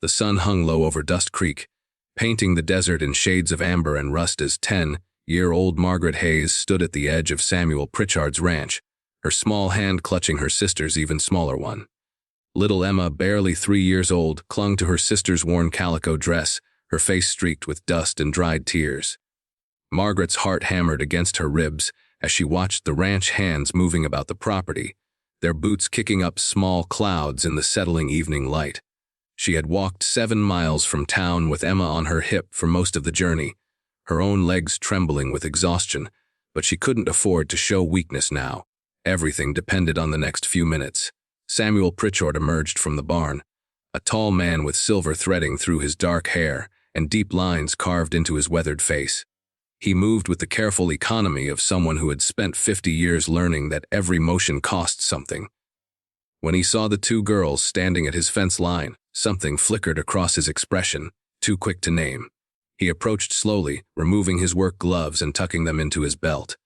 The sun hung low over Dust Creek, painting the desert in shades of amber and rust as 10-year-old Margaret Hayes stood at the edge of Samuel Pritchard's ranch, her small hand clutching her sister's even smaller one. Little Emma, barely 3 years old, clung to her sister's worn calico dress, her face streaked with dust and dried tears. Margaret's heart hammered against her ribs as she watched the ranch hands moving about the property, their boots kicking up small clouds in the settling evening light. She had walked 7 miles from town with Emma on her hip for most of the journey, her own legs trembling with exhaustion, but she couldn't afford to show weakness now. Everything depended on the next few minutes. Samuel Pritchard emerged from the barn, a tall man with silver threading through his dark hair and deep lines carved into his weathered face. He moved with the careful economy of someone who had spent 50 years learning that every motion costs something. When he saw the 2 girls standing at his fence line, something flickered across his expression, too quick to name. He approached slowly, removing his work gloves and tucking them into his belt.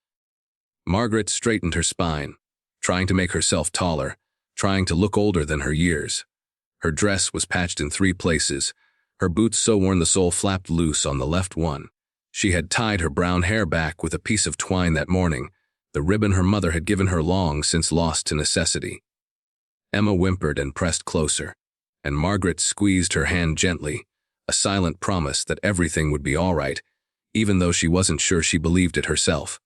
Margaret straightened her spine, trying to make herself taller, trying to look older than her years. Her dress was patched in 3 places, her boots so worn the sole flapped loose on the left one. She had tied her brown hair back with a piece of twine that morning, the ribbon her mother had given her long since lost to necessity. Emma whimpered and pressed closer, and Margaret squeezed her hand gently, a silent promise that everything would be all right, even though she wasn't sure she believed it herself.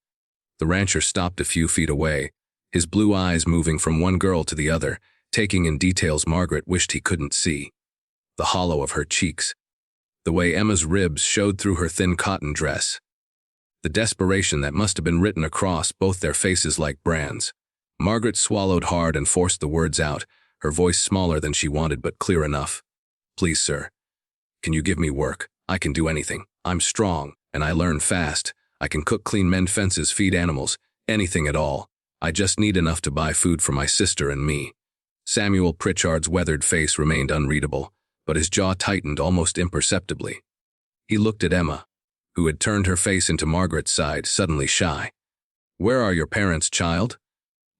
The rancher stopped a few feet away, his blue eyes moving from one girl to the other, taking in details Margaret wished he couldn't see. The hollow of her cheeks, the way Emma's ribs showed through her thin cotton dress, the desperation that must have been written across both their faces like brands. Margaret swallowed hard and forced the words out, her voice smaller than she wanted but clear enough. "Please, sir. Can you give me work? I can do anything. I'm strong, and I learn fast. I can cook, clean, mend fences, feed animals, anything at all. I just need enough to buy food for my sister and me." Samuel Pritchard's weathered face remained unreadable, but his jaw tightened almost imperceptibly. He looked at Emma, who had turned her face into Margaret's side, suddenly shy. "Where are your parents, child?"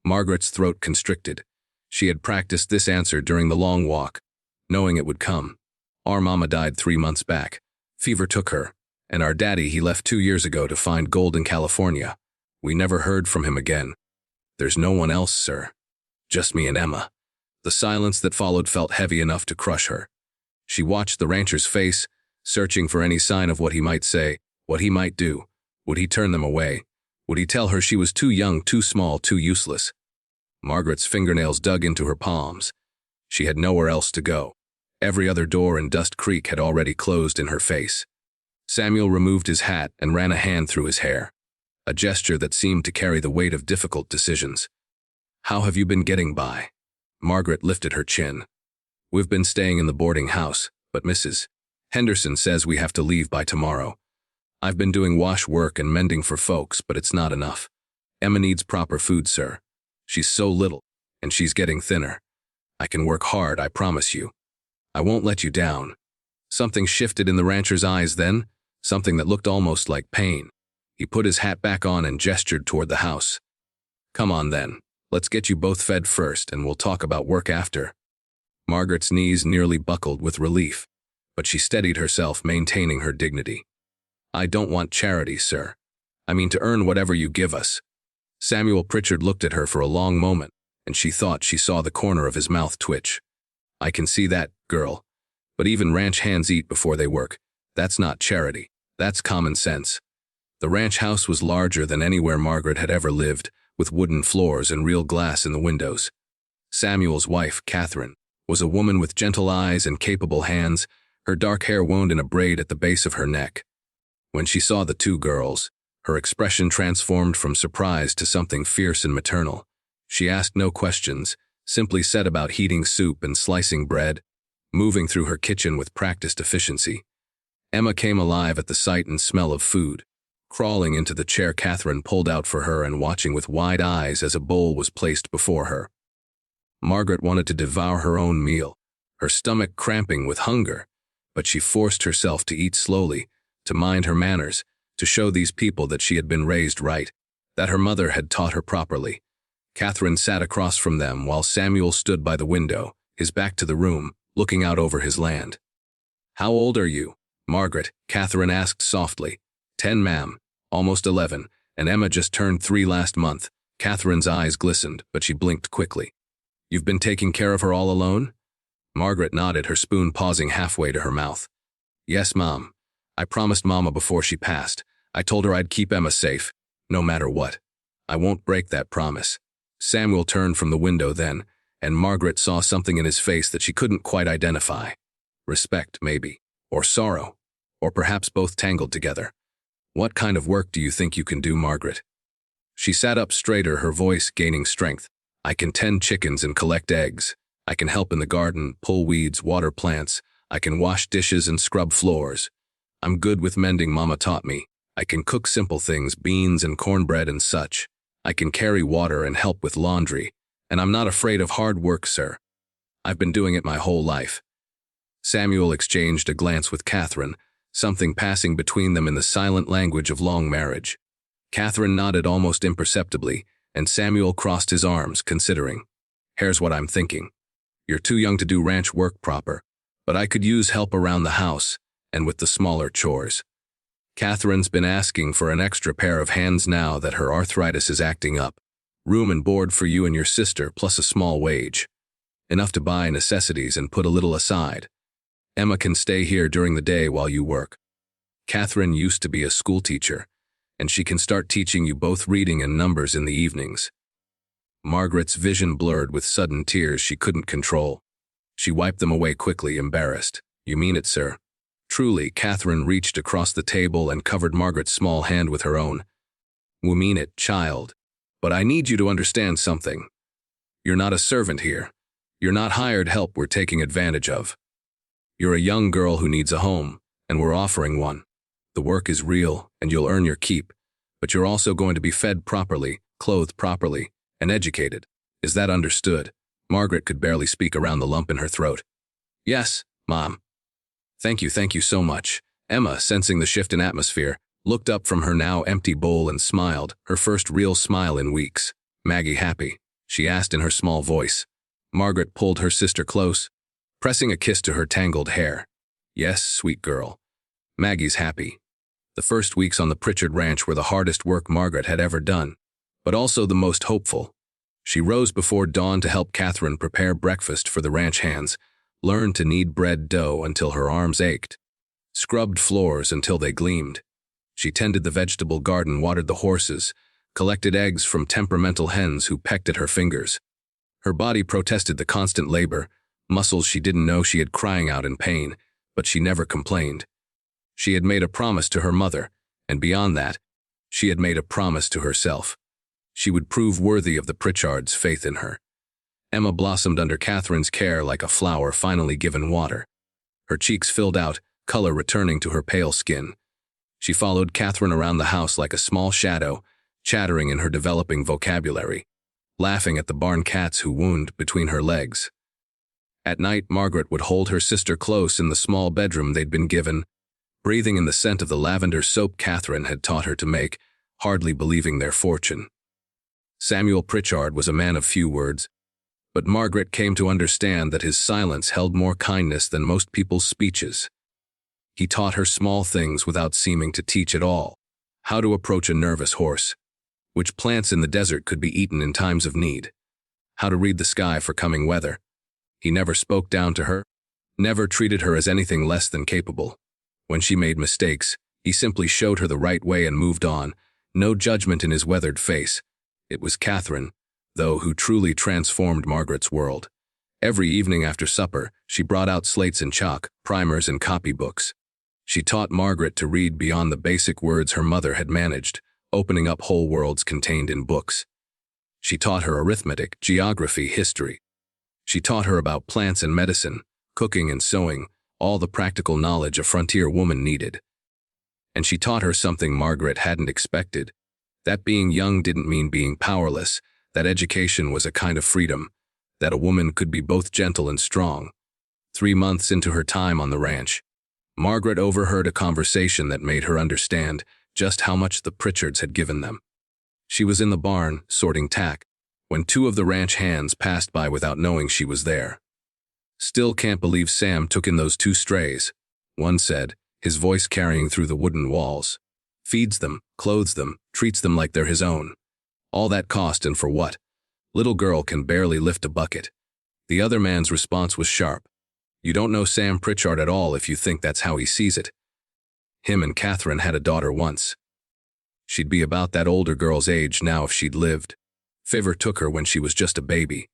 Margaret's throat constricted. She had practiced this answer during the long walk, knowing it would come. "Our mama died 3 months back. Fever took her, and our daddy he left 2 years ago to find gold in California. We never heard from him again. There's no one else, sir. Just me and Emma." The silence that followed felt heavy enough to crush her. She watched the rancher's face, searching for any sign of what he might say, what he might do. Would he turn them away? Would he tell her she was too young, too small, too useless? Margaret's fingernails dug into her palms. She had nowhere else to go. Every other door in Dust Creek had already closed in her face. Samuel removed his hat and ran a hand through his hair, a gesture that seemed to carry the weight of difficult decisions. "How have you been getting by?" Margaret lifted her chin. "We've been staying in the boarding house, but Mrs. Henderson says we have to leave by tomorrow. I've been doing wash work and mending for folks, but it's not enough. Emma needs proper food, sir. She's so little, and she's getting thinner. I can work hard, I promise you. I won't let you down." Something shifted in the rancher's eyes then, something that looked almost like pain. He put his hat back on and gestured toward the house. "Come on then, let's get you both fed first and we'll talk about work after." Margaret's knees nearly buckled with relief, but she steadied herself, maintaining her dignity. "I don't want charity, sir. I mean to earn whatever you give us." Samuel Pritchard looked at her for a long moment, and she thought she saw the corner of his mouth twitch. "I can see that, girl. But even ranch hands eat before they work. That's not charity. That's common sense." The ranch house was larger than anywhere Margaret had ever lived, with wooden floors and real glass in the windows. Samuel's wife, Catherine, was a woman with gentle eyes and capable hands, her dark hair wound in a braid at the base of her neck. When she saw the 2 girls, her expression transformed from surprise to something fierce and maternal. She asked no questions, simply set about heating soup and slicing bread, moving through her kitchen with practiced efficiency. Emma came alive at the sight and smell of food, crawling into the chair Catherine pulled out for her and watching with wide eyes as a bowl was placed before her. Margaret wanted to devour her own meal, her stomach cramping with hunger, but she forced herself to eat slowly, to mind her manners, to show these people that she had been raised right, that her mother had taught her properly. Catherine sat across from them while Samuel stood by the window, his back to the room, looking out over his land. How old are you? Margaret, Catherine asked softly. 10, ma'am. Almost 11, and Emma just turned 3 last month. Catherine's eyes glistened, but she blinked quickly. You've been taking care of her all alone? Margaret nodded, her spoon pausing halfway to her mouth. Yes, Mom. I promised Mama before she passed. I told her I'd keep Emma safe, no matter what. I won't break that promise. Samuel turned from the window then, and Margaret saw something in his face that she couldn't quite identify. Respect, maybe, or sorrow, or perhaps both tangled together. What kind of work do you think you can do, Margaret? She sat up straighter, her voice gaining strength. I can tend chickens and collect eggs. I can help in the garden, pull weeds, water plants. I can wash dishes and scrub floors. I'm good with mending, Mama taught me. I can cook simple things, beans and cornbread and such. I can carry water and help with laundry. And I'm not afraid of hard work, sir. I've been doing it my whole life. Samuel exchanged a glance with Catherine, something passing between them in the silent language of long marriage. Catherine nodded almost imperceptibly, and Samuel crossed his arms, considering. Here's what I'm thinking. You're too young to do ranch work proper, but I could use help around the house and with the smaller chores. Catherine's been asking for an extra pair of hands now that her arthritis is acting up. Room and board for you and your sister, plus a small wage. Enough to buy necessities and put a little aside. Emma can stay here during the day while you work. Catherine used to be a schoolteacher, and she can start teaching you both reading and numbers in the evenings. Margaret's vision blurred with sudden tears she couldn't control. She wiped them away quickly, embarrassed. You mean it, sir? Truly, Catherine reached across the table and covered Margaret's small hand with her own. We mean it, child. But I need you to understand something. You're not a servant here. You're not hired help we're taking advantage of. You're a young girl who needs a home, and we're offering one. The work is real, and you'll earn your keep, but you're also going to be fed properly, clothed properly, and educated. Is that understood? Margaret could barely speak around the lump in her throat. Yes, Mom. Thank you so much. Emma, sensing the shift in atmosphere, looked up from her now empty bowl and smiled, her first real smile in weeks. Maggie happy? She asked in her small voice. Margaret pulled her sister close, pressing a kiss to her tangled hair. Yes, sweet girl. Maggie's happy. The first weeks on the Pritchard Ranch were the hardest work Margaret had ever done, but also the most hopeful. She rose before dawn to help Catherine prepare breakfast for the ranch hands, learned to knead bread dough until her arms ached, scrubbed floors until they gleamed. She tended the vegetable garden, watered the horses, collected eggs from temperamental hens who pecked at her fingers. Her body protested the constant labor, muscles she didn't know she had crying out in pain, but she never complained. She had made a promise to her mother, and beyond that, she had made a promise to herself. She would prove worthy of the Pritchards' faith in her. Emma blossomed under Catherine's care like a flower finally given water. Her cheeks filled out, color returning to her pale skin. She followed Catherine around the house like a small shadow, chattering in her developing vocabulary, laughing at the barn cats who wooned between her legs. At night, Margaret would hold her sister close in the small bedroom they'd been given, breathing in the scent of the lavender soap Catherine had taught her to make, hardly believing their fortune. Samuel Pritchard was a man of few words, but Margaret came to understand that his silence held more kindness than most people's speeches. He taught her small things without seeming to teach at all. How to approach a nervous horse, which plants in the desert could be eaten in times of need, how to read the sky for coming weather. He never spoke down to her, never treated her as anything less than capable. When she made mistakes, he simply showed her the right way and moved on, no judgment in his weathered face. It was Catherine, though, who truly transformed Margaret's world. Every evening after supper, she brought out slates and chalk, primers and copybooks. She taught Margaret to read beyond the basic words her mother had managed, opening up whole worlds contained in books. She taught her arithmetic, geography, history. She taught her about plants and medicine, cooking and sewing, all the practical knowledge a frontier woman needed. And she taught her something Margaret hadn't expected, that being young didn't mean being powerless, that education was a kind of freedom, that a woman could be both gentle and strong. 3 months into her time on the ranch, Margaret overheard a conversation that made her understand just how much the Pritchards had given them. She was in the barn, sorting tack, when 2 of the ranch hands passed by without knowing she was there. Still can't believe Sam took in those 2 strays. one said, his voice carrying through the wooden walls. Feeds them, clothes them, treats them like they're his own. All that cost and for what? Little girl can barely lift a bucket. The other man's response was sharp. You don't know Sam Pritchard at all if you think that's how he sees it. Him and Catherine had a daughter once. She'd be about that older girl's age now if she'd lived. Fiver took her when she was just a baby.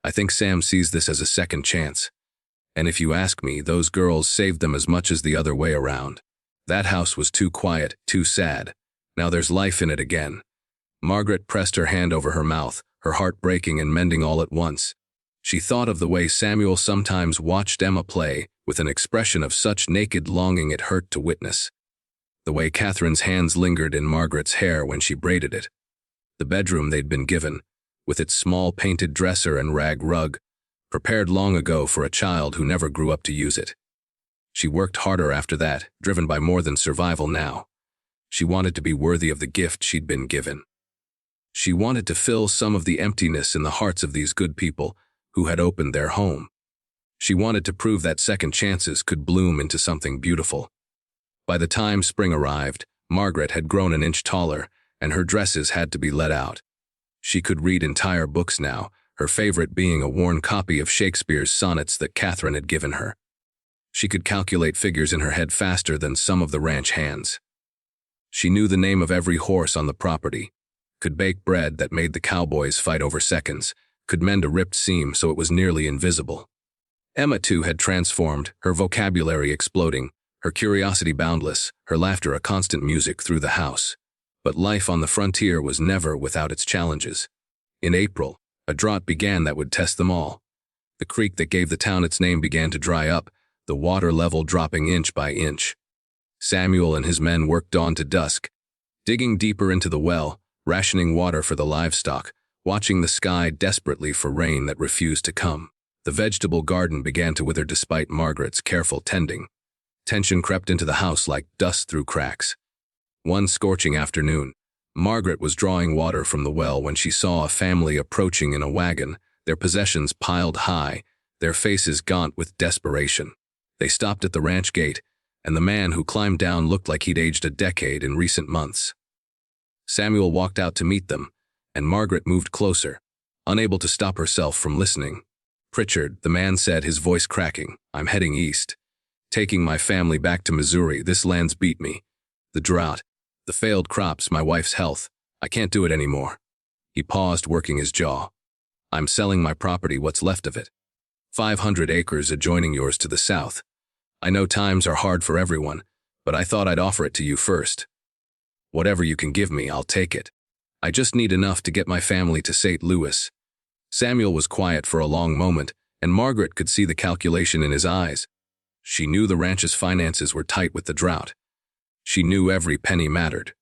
I think Sam sees this as a second chance. And if you ask me, those girls saved them as much as the other way around. That house was too quiet, too sad. Now there's life in it again. Margaret pressed her hand over her mouth, her heart breaking and mending all at once. She thought of the way Samuel sometimes watched Emma play, with an expression of such naked longing it hurt to witness. The way Catherine's hands lingered in Margaret's hair when she braided it. The bedroom they'd been given, with its small painted dresser and rag rug, prepared long ago for a child who never grew up to use it. She worked harder after that, driven by more than survival now. She wanted to be worthy of the gift she'd been given. She wanted to fill some of the emptiness in the hearts of these good people who had opened their home. She wanted to prove that second chances could bloom into something beautiful. By the time spring arrived, Margaret had grown an inch taller, and her dresses had to be let out. She could read entire books now, her favorite being a worn copy of Shakespeare's sonnets that Catherine had given her. She could calculate figures in her head faster than some of the ranch hands. She knew the name of every horse on the property, could bake bread that made the cowboys fight over seconds, could mend a ripped seam so it was nearly invisible. Emma, too, had transformed, her vocabulary exploding, her curiosity boundless, her laughter a constant music through the house. But life on the frontier was never without its challenges. In April, a drought began that would test them all. The creek that gave the town its name began to dry up, the water level dropping inch by inch. Samuel and his men worked on to dusk, digging deeper into the well, rationing water for the livestock, watching the sky desperately for rain that refused to come. The vegetable garden began to wither despite Margaret's careful tending. Tension crept into the house like dust through cracks. One scorching afternoon, Margaret was drawing water from the well when she saw a family approaching in a wagon, their possessions piled high, their faces gaunt with desperation. They stopped at the ranch gate, and the man who climbed down looked like he'd aged a decade in recent months. Samuel walked out to meet them, and Margaret moved closer, unable to stop herself from listening. Pritchard, the man said, his voice cracking, I'm heading east. Taking my family back to Missouri, this land's beat me. The drought, the failed crops, my wife's health. I can't do it anymore. He paused, working his jaw. I'm selling my property, what's left of it. 500 acres adjoining yours to the south. I know times are hard for everyone, but I thought I'd offer it to you first. Whatever you can give me, I'll take it. I just need enough to get my family to St. Louis. Samuel was quiet for a long moment, and Margaret could see the calculation in his eyes. She knew the ranch's finances were tight with the drought. She knew every penny mattered.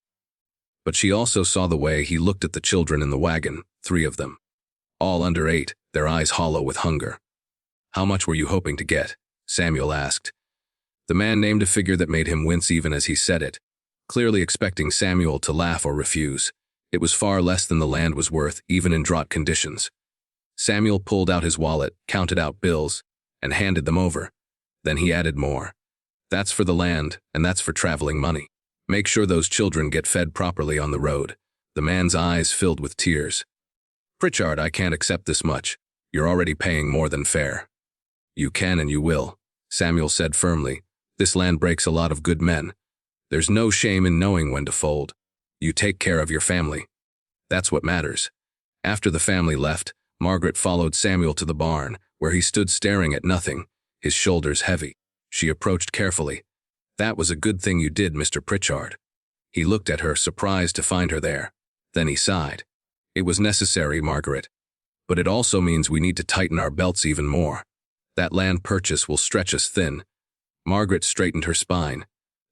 But she also saw the way he looked at the children in the wagon, 3 of them. All under 8, their eyes hollow with hunger. How much were you hoping to get? Samuel asked. The man named a figure that made him wince even as he said it, clearly expecting Samuel to laugh or refuse. It was far less than the land was worth, even in drought conditions. Samuel pulled out his wallet, counted out bills, and handed them over. Then he added more. That's for the land, and that's for traveling money. Make sure those children get fed properly on the road. The man's eyes filled with tears. Pritchard, I can't accept this much. You're already paying more than fair. You can and you will, Samuel said firmly. This land breaks a lot of good men. There's no shame in knowing when to fold. You take care of your family. That's what matters. After the family left, Margaret followed Samuel to the barn, where he stood staring at nothing, his shoulders heavy. She approached carefully. That was a good thing you did, Mr. Pritchard. He looked at her, surprised to find her there. Then he sighed. It was necessary, Margaret. But it also means we need to tighten our belts even more. That land purchase will stretch us thin. Margaret straightened her spine.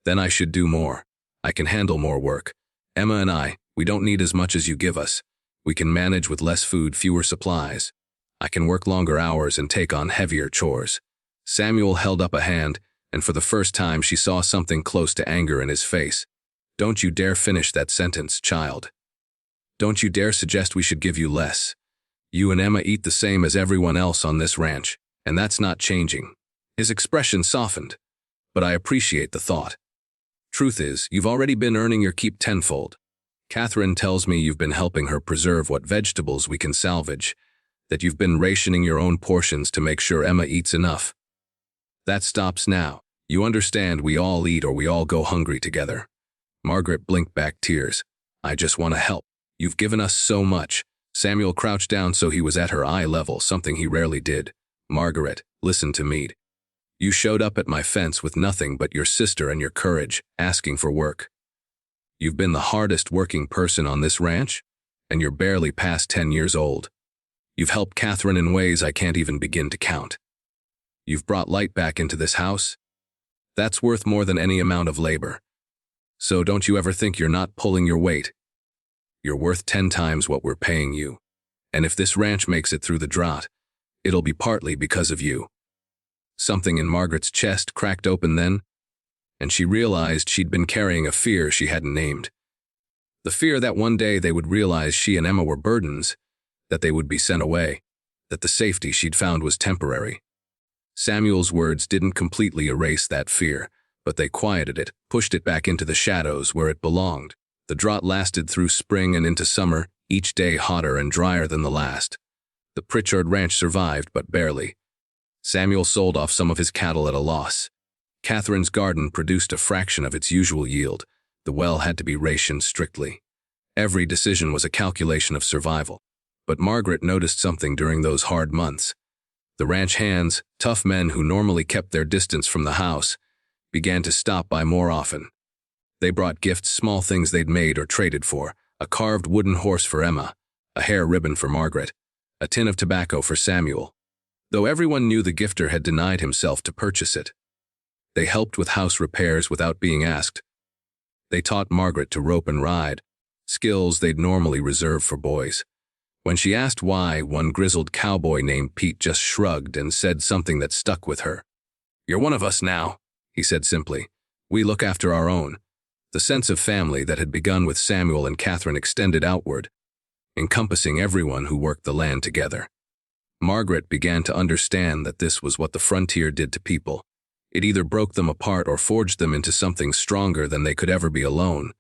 Then I should do more. I can handle more work. Emma and I, we don't need as much as you give us. We can manage with less food, fewer supplies. I can work longer hours and take on heavier chores. Samuel held up a hand, and for the first time she saw something close to anger in his face. Don't you dare finish that sentence, child. Don't you dare suggest we should give you less. You and Emma eat the same as everyone else on this ranch, and that's not changing. His expression softened. but I appreciate the thought. Truth is, you've already been earning your keep tenfold. Catherine tells me you've been helping her preserve what vegetables we can salvage, that you've been rationing your own portions to make sure Emma eats enough. That stops now. You understand we all eat or we all go hungry together. Margaret blinked back tears. I just want to help. You've given us so much. Samuel crouched down so he was at her eye level, something he rarely did. Margaret, listen to me. You showed up at my fence with nothing but your sister and your courage, asking for work. You've been the hardest working person on this ranch, and you're barely past 10 years old. You've helped Catherine in ways I can't even begin to count. You've brought light back into this house. That's worth more than any amount of labor. So don't you ever think you're not pulling your weight. You're worth 10 times what we're paying you. And if this ranch makes it through the drought, it'll be partly because of you. Something in Margaret's chest cracked open then, and she realized she'd been carrying a fear she hadn't named. The fear that one day they would realize she and Emma were burdens, that they would be sent away, that the safety she'd found was temporary. Samuel's words didn't completely erase that fear, but they quieted it, pushed it back into the shadows where it belonged. The drought lasted through spring and into summer, each day hotter and drier than the last. The Pritchard ranch survived, but barely. Samuel sold off some of his cattle at a loss. Catherine's garden produced a fraction of its usual yield. The well had to be rationed strictly. Every decision was a calculation of survival. But Margaret noticed something during those hard months. The ranch hands, tough men who normally kept their distance from the house, began to stop by more often. They brought gifts, small things they'd made or traded for, a carved wooden horse for Emma, a hair ribbon for Margaret, a tin of tobacco for Samuel. Though everyone knew the gifter had denied himself to purchase it. They helped with house repairs without being asked. They taught Margaret to rope and ride, skills they'd normally reserve for boys. When she asked why, one grizzled cowboy named Pete just shrugged and said something that stuck with her. You're one of us now, he said simply. We look after our own. The sense of family that had begun with Samuel and Catherine extended outward, encompassing everyone who worked the land together. Margaret began to understand that this was what the frontier did to people. It either broke them apart or forged them into something stronger than they could ever be alone.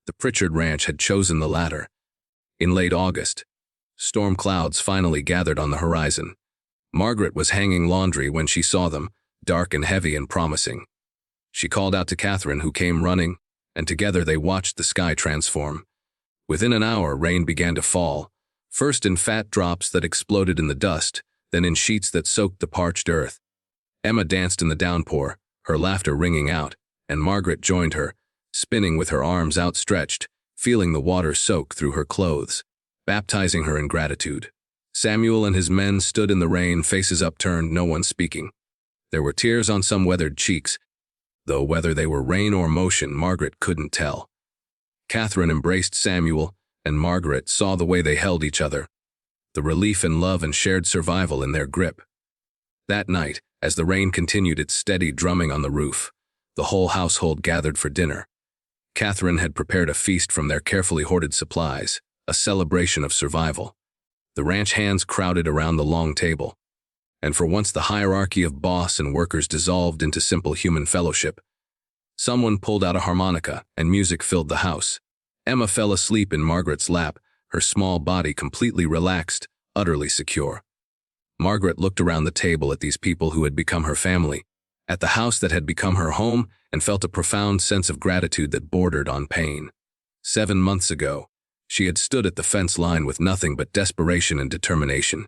The Pritchard ranch had chosen the latter. In late August, storm clouds finally gathered on the horizon. Margaret was hanging laundry when she saw them, dark and heavy and promising. She called out to Catherine, who came running, and together they watched the sky transform. Within an hour, rain began to fall, first in fat drops that exploded in the dust, then in sheets that soaked the parched earth. Emma danced in the downpour, her laughter ringing out, and Margaret joined her, spinning with her arms outstretched, feeling the water soak through her clothes, baptizing her in gratitude. Samuel and his men stood in the rain, faces upturned, no one speaking. There were tears on some weathered cheeks, though whether they were rain or motion, Margaret couldn't tell. Catherine embraced Samuel, and Margaret saw the way they held each other, the relief and love and shared survival in their grip. That night, as the rain continued its steady drumming on the roof, the whole household gathered for dinner. Catherine had prepared a feast from their carefully hoarded supplies, a celebration of survival. The ranch hands crowded around the long table, and for once the hierarchy of boss and workers dissolved into simple human fellowship. Someone pulled out a harmonica, and music filled the house. Emma fell asleep in Margaret's lap, her small body completely relaxed, utterly secure. Margaret looked around the table at these people who had become her family, at the house that had become her home, and felt a profound sense of gratitude that bordered on pain. 7 months ago, she had stood at the fence line with nothing but desperation and determination.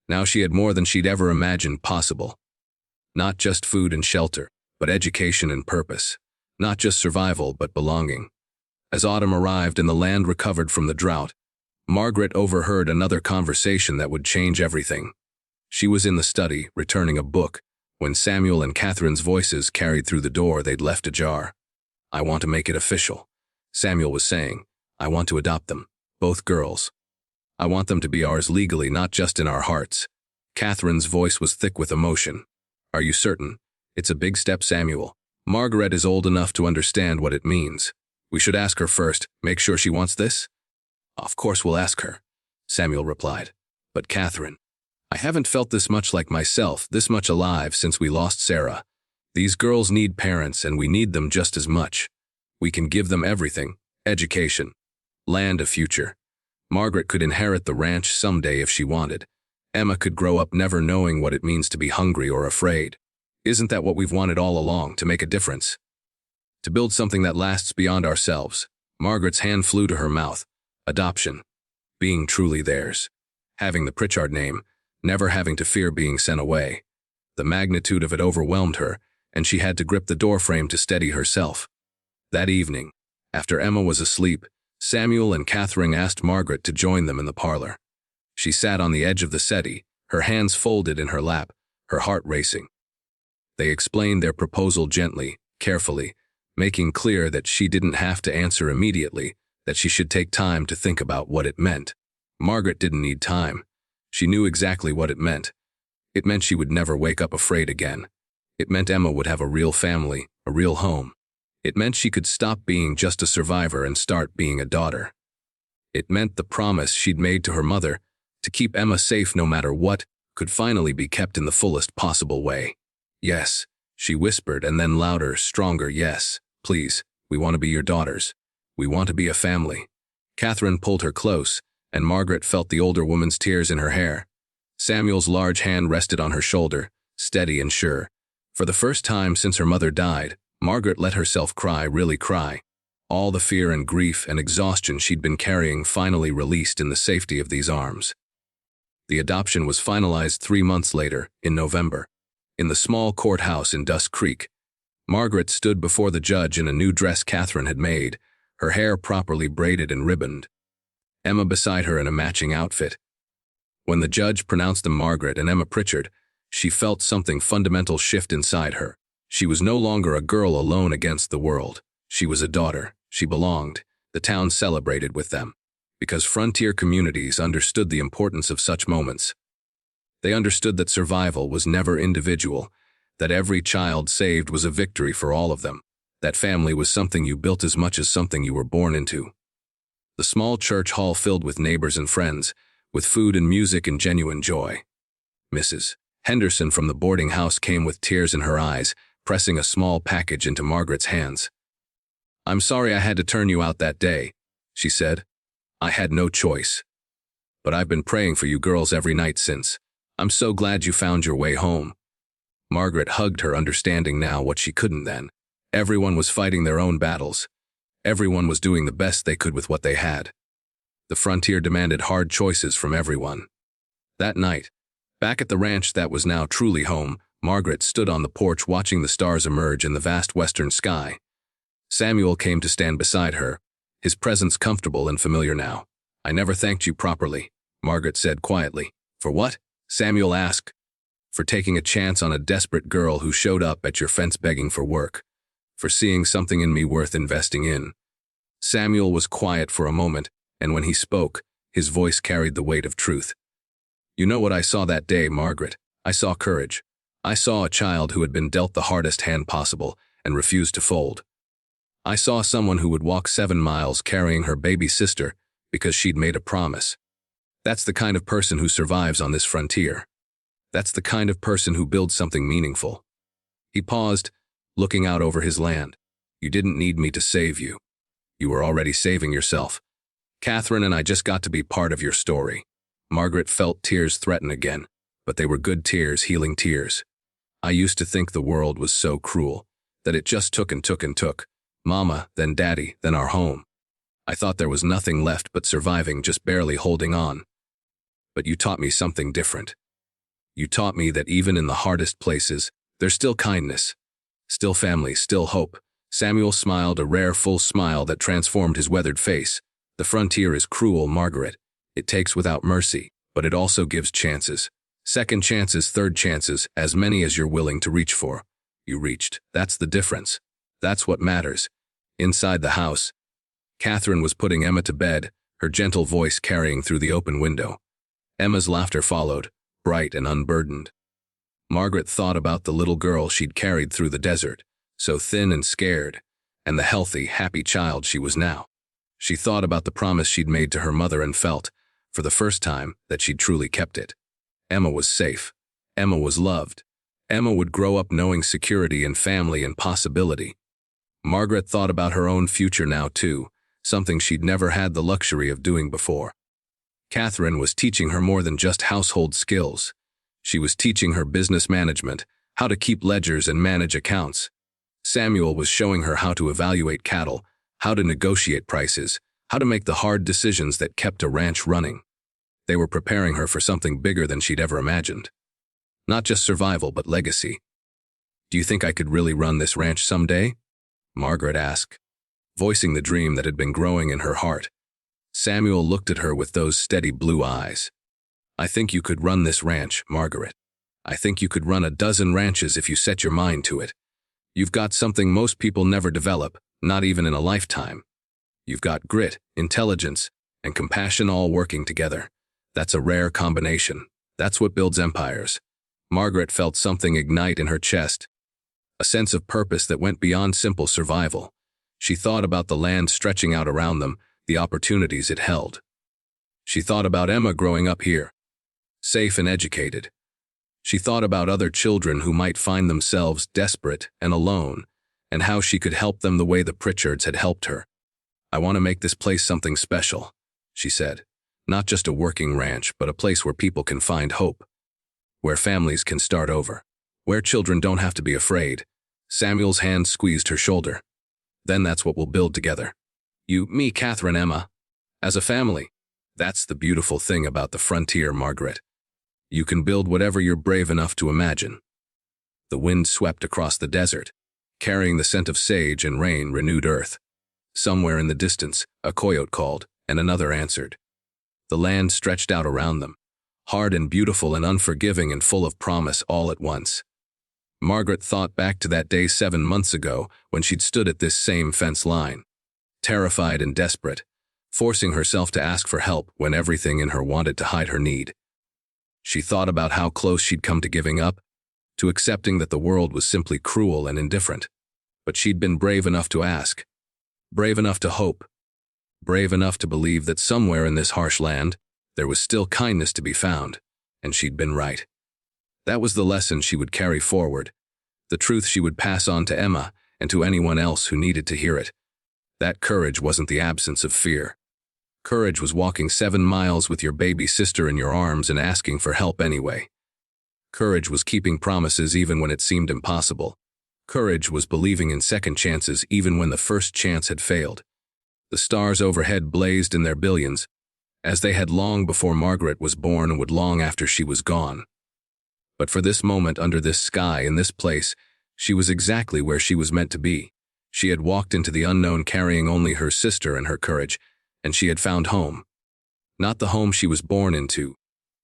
Now she had more than she'd ever imagined possible. Not just food and shelter, but education and purpose. Not just survival, but belonging. As autumn arrived and the land recovered from the drought, Margaret overheard another conversation that would change everything. She was in the study, returning a book, when Samuel and Catherine's voices carried through the door they'd left ajar. I want to make it official, Samuel was saying. I want to adopt them, both girls. I want them to be ours legally, not just in our hearts. Catherine's voice was thick with emotion. Are you certain? It's a big step, Samuel. Margaret is old enough to understand what it means. We should ask her first, make sure she wants this? Of course we'll ask her, Samuel replied. But Catherine, I haven't felt this much like myself, this much alive since we lost Sarah. These girls need parents, and we need them just as much. We can give them everything: education, land, a future. Margaret could inherit the ranch someday if she wanted. Emma could grow up never knowing what it means to be hungry or afraid. Isn't that what we've wanted all along, to make a difference? To build something that lasts beyond ourselves? Margaret's hand flew to her mouth. Adoption. Being truly theirs. Having the Pritchard name, never having to fear being sent away. The magnitude of it overwhelmed her, and she had to grip the doorframe to steady herself. That evening, after Emma was asleep, Samuel and Catherine asked Margaret to join them in the parlor. She sat on the edge of the settee, her hands folded in her lap, her heart racing. They explained their proposal gently, carefully, making clear that she didn't have to answer immediately, that she should take time to think about what it meant. Margaret didn't need time. She knew exactly what it meant. It meant she would never wake up afraid again. It meant Emma would have a real family, a real home. It meant she could stop being just a survivor and start being a daughter. It meant the promise she'd made to her mother, to keep Emma safe no matter what, could finally be kept in the fullest possible way. Yes, she whispered, and then louder, stronger, yes, please, we want to be your daughters. We want to be a family. Catherine pulled her close, and Margaret felt the older woman's tears in her hair. Samuel's large hand rested on her shoulder, steady and sure. For the first time since her mother died, Margaret let herself cry, really cry. All the fear and grief and exhaustion she'd been carrying finally released in the safety of these arms. The adoption was finalized 3 months later, in November. In the small courthouse in Dust Creek, Margaret stood before the judge in a new dress Catherine had made, her hair properly braided and ribboned. Emma beside her in a matching outfit. When the judge pronounced them Margaret and Emma Pritchard, she felt something fundamental shift inside her. She was no longer a girl alone against the world. She was a daughter. She belonged. The town celebrated with them. Because frontier communities understood the importance of such moments. They understood that survival was never individual, that every child saved was a victory for all of them, that family was something you built as much as something you were born into. The small church hall filled with neighbors and friends, with food and music and genuine joy. Mrs. Henderson from the boarding house came with tears in her eyes, pressing a small package into Margaret's hands. "I'm sorry I had to turn you out that day," she said. "I had no choice. But I've been praying for you girls every night since. I'm so glad you found your way home." Margaret hugged her, understanding now what she couldn't then. Everyone was fighting their own battles. Everyone was doing the best they could with what they had. The frontier demanded hard choices from everyone. That night, back at the ranch that was now truly home, Margaret stood on the porch watching the stars emerge in the vast western sky. Samuel came to stand beside her, his presence comfortable and familiar now. "I never thanked you properly," Margaret said quietly. "For what?" Samuel asked. "For taking a chance on a desperate girl who showed up at your fence begging for work. For seeing something in me worth investing in." Samuel was quiet for a moment, and when he spoke, his voice carried the weight of truth. "You know what I saw that day, Margaret? I saw courage. I saw a child who had been dealt the hardest hand possible and refused to fold. I saw someone who would walk 7 miles carrying her baby sister because she'd made a promise. That's the kind of person who survives on this frontier. That's the kind of person who builds something meaningful." He paused, looking out over his land. "You didn't need me to save you. You were already saving yourself. Catherine and I just got to be part of your story." Margaret felt tears threaten again, but they were good tears, healing tears. "I used to think the world was so cruel, that it just took and took and took. Mama, then Daddy, then our home. I thought there was nothing left but surviving, just barely holding on. But you taught me something different. You taught me that even in the hardest places, there's still kindness, still family, still hope." Samuel smiled, a rare full smile that transformed his weathered face. "The frontier is cruel, Margaret. It takes without mercy, but it also gives chances. Second chances, third chances, as many as you're willing to reach for. You reached. That's the difference. That's what matters." Inside the house, Catherine was putting Emma to bed, her gentle voice carrying through the open window. Emma's laughter followed, bright and unburdened. Margaret thought about the little girl she'd carried through the desert, so thin and scared, and the healthy, happy child she was now. She thought about the promise she'd made to her mother and felt, for the first time, that she'd truly kept it. Emma was safe. Emma was loved. Emma would grow up knowing security and family and possibility. Margaret thought about her own future now too, something she'd never had the luxury of doing before. Catherine was teaching her more than just household skills. She was teaching her business management, how to keep ledgers and manage accounts. Samuel was showing her how to evaluate cattle, how to negotiate prices, how to make the hard decisions that kept a ranch running. They were preparing her for something bigger than she'd ever imagined. Not just survival, but legacy. "Do you think I could really run this ranch someday?" Margaret asked, voicing the dream that had been growing in her heart. Samuel looked at her with those steady blue eyes. "I think you could run this ranch, Margaret. I think you could run a dozen ranches if you set your mind to it. You've got something most people never develop, not even in a lifetime. You've got grit, intelligence, and compassion all working together. That's a rare combination. That's what builds empires." Margaret felt something ignite in her chest, a sense of purpose that went beyond simple survival. She thought about the land stretching out around them, the opportunities it held. She thought about Emma growing up here, safe and educated. She thought about other children who might find themselves desperate and alone, and how she could help them the way the Pritchards had helped her. "I want to make this place something special," she said. "Not just a working ranch, but a place where people can find hope, where families can start over, where children don't have to be afraid." Samuel's hand squeezed her shoulder. "Then that's what we'll build together. You, me, Catherine, Emma. As a family. That's the beautiful thing about the frontier, Margaret. You can build whatever you're brave enough to imagine." The wind swept across the desert, carrying the scent of sage and rain-renewed earth. Somewhere in the distance, a coyote called, and another answered. The land stretched out around them, hard and beautiful and unforgiving and full of promise all at once. Margaret thought back to that day 7 months ago when she'd stood at this same fence line, terrified and desperate, forcing herself to ask for help when everything in her wanted to hide her need. She thought about how close she'd come to giving up, to accepting that the world was simply cruel and indifferent. But she'd been brave enough to ask, brave enough to hope, brave enough to believe that somewhere in this harsh land, there was still kindness to be found, and she'd been right. That was the lesson she would carry forward, the truth she would pass on to Emma and to anyone else who needed to hear it. That courage wasn't the absence of fear. Courage was walking 7 miles with your baby sister in your arms and asking for help anyway. Courage was keeping promises even when it seemed impossible. Courage was believing in second chances even when the first chance had failed. The stars overhead blazed in their billions, as they had long before Margaret was born and would long after she was gone. But for this moment under this sky in this place, she was exactly where she was meant to be. She had walked into the unknown carrying only her sister and her courage, and she had found home. Not the home she was born into,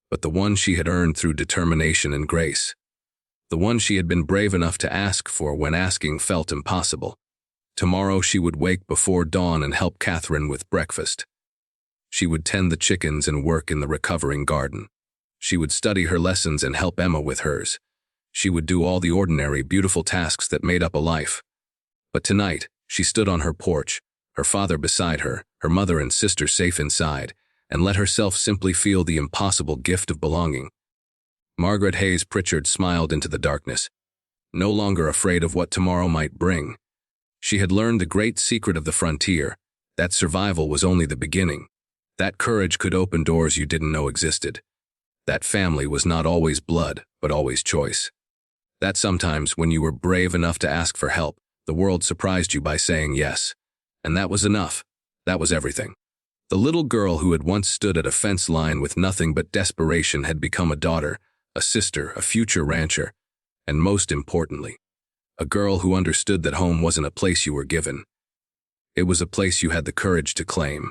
but the one she had earned through determination and grace. The one she had been brave enough to ask for when asking felt impossible. Tomorrow she would wake before dawn and help Catherine with breakfast. She would tend the chickens and work in the recovering garden. She would study her lessons and help Emma with hers. She would do all the ordinary, beautiful tasks that made up a life. But tonight, she stood on her porch, her father beside her, her mother and sister safe inside, and let herself simply feel the impossible gift of belonging. Margaret Hayes Pritchard smiled into the darkness, no longer afraid of what tomorrow might bring. She had learned the great secret of the frontier, that survival was only the beginning. That courage could open doors you didn't know existed. That family was not always blood, but always choice. That sometimes, when you were brave enough to ask for help, the world surprised you by saying yes. And that was enough. That was everything. The little girl who had once stood at a fence line with nothing but desperation had become a daughter, a sister, a future rancher, and most importantly, a girl who understood that home wasn't a place you were given. It was a place you had the courage to claim.